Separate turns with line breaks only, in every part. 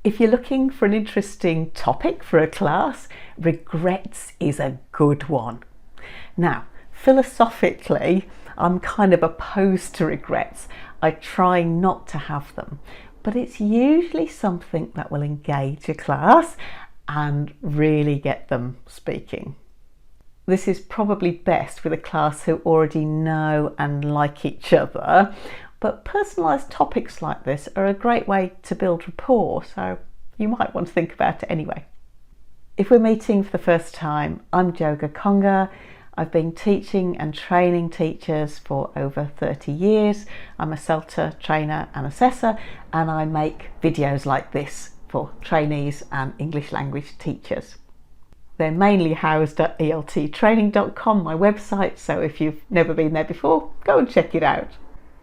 If you're looking for an interesting topic for a class, regrets is a good one. Now, philosophically, I'm kind of opposed to regrets. I try not to have them, but it's usually something that will engage a class and really get them speaking. This is probably best with a class who already know and like each other, but personalised topics like this are a great way to build rapport, so you might want to think about it anyway. If we're meeting for the first time, I'm Jo Gakonga. I've been teaching and training teachers for over 30 years. I'm a CELTA trainer and assessor, and I make videos like this for trainees and English language teachers. They're mainly housed at elttraining.com, my website, so if you've never been there before, go and check it out.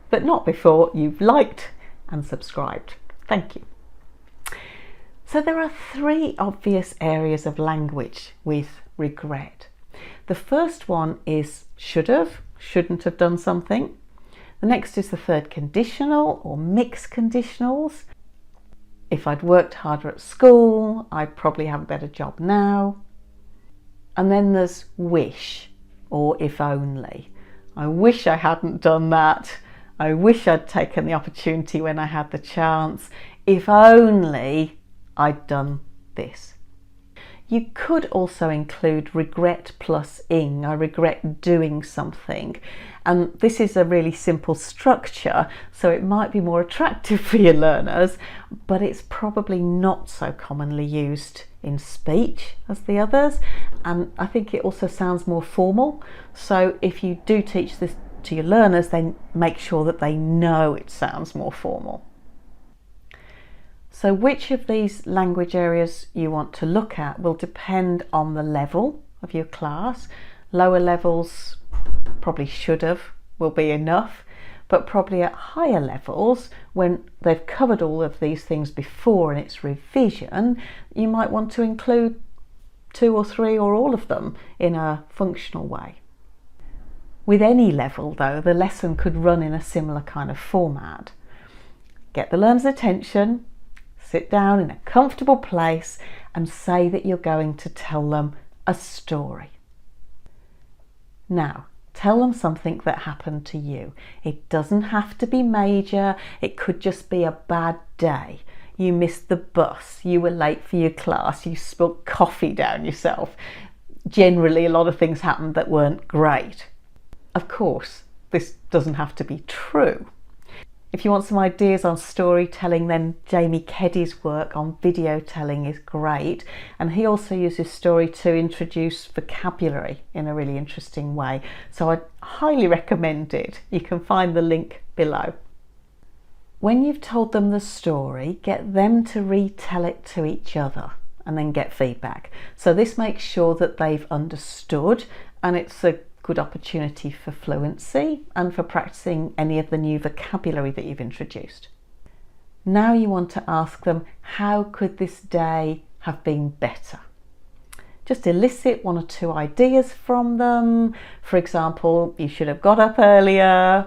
But not before you've liked and subscribed. Thank you. So there are three obvious areas of language with regret. The first one is should have, shouldn't have done something. The next is the third conditional or mixed conditionals. If I'd worked harder at school, I'd probably have a better job now. And then there's wish or if only. I wish I hadn't done that. I wish I'd taken the opportunity when I had the chance. If only I'd done this. You could also include regret plus ing. I regret doing something. And this is a really simple structure, so it might be more attractive for your learners, but it's probably not so commonly used in speech as the others. And I think it also sounds more formal. So if you do teach this to your learners, then make sure that they know it sounds more formal. So which of these language areas you want to look at will depend on the level of your class. Lower levels probably should have will be enough, but probably at higher levels, when they've covered all of these things before and it's revision, you might want to include 2 or 3 or all of them in a functional way. With any level though, the lesson could run in a similar kind of format. Get the learner's attention, sit down in a comfortable place and say that you're going to tell them a story. Now, tell them something that happened to you. It doesn't have to be major. It could just be a bad day. You missed the bus, you were late for your class, you spilled coffee down yourself. Generally, a lot of things happened that weren't great. Of course, this doesn't have to be true. If you want some ideas on storytelling, then Jamie Keddy's work on video telling is great. And he also uses story to introduce vocabulary in a really interesting way. So I'd highly recommend it. You can find the link below. When you've told them the story, get them to retell it to each other and then get feedback. So this makes sure that they've understood, and it's a good opportunity for fluency and for practicing any of the new vocabulary that you've introduced. Now you want to ask them, how could this day have been better? Just elicit 1 or 2 ideas from them. For example, you should have got up earlier,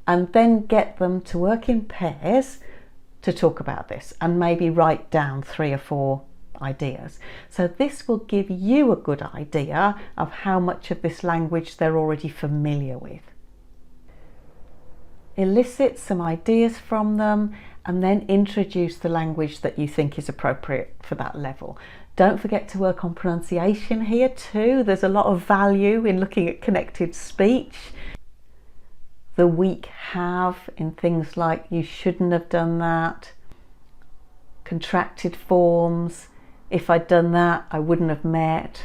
and then get them to work in pairs to talk about this and maybe write down 3 or 4 ideas. So this will give you a good idea of how much of this language they're already familiar with. Elicit some ideas from them and then introduce the language that you think is appropriate for that level. Don't forget to work on pronunciation here too. There's a lot of value in looking at connected speech. The weak have in things like you shouldn't have done that. Contracted forms. If I'd done that, I wouldn't have met.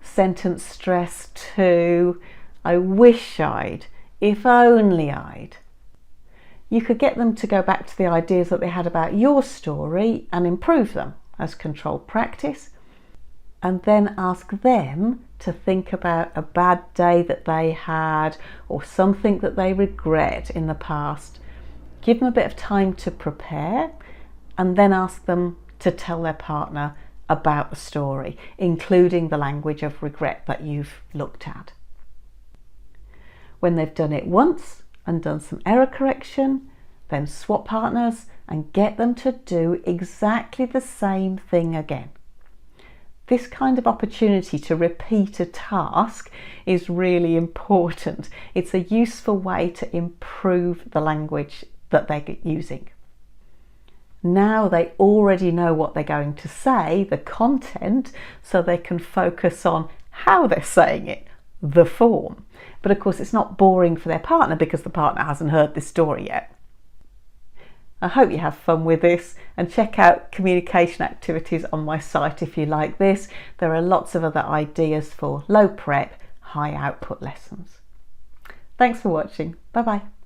Sentence stress too. I wish I'd. If only I'd. You could get them to go back to the ideas that they had about your story and improve them as controlled practice. And then ask them to think about a bad day that they had or something that they regret in the past. Give them a bit of time to prepare and then ask them to tell their partner about the story, including the language of regret that you've looked at. When they've done it once and done some error correction, then swap partners and get them to do exactly the same thing again. This kind of opportunity to repeat a task is really important. It's a useful way to improve the language that they're using. Now they already know what they're going to say, the content, so they can focus on how they're saying it, the form. But of course it's not boring for their partner because the partner hasn't heard this story yet. I hope you have fun with this, and check out communication activities on my site if you like this. There are lots of other ideas for low prep, high output lessons. Thanks for watching. Bye bye.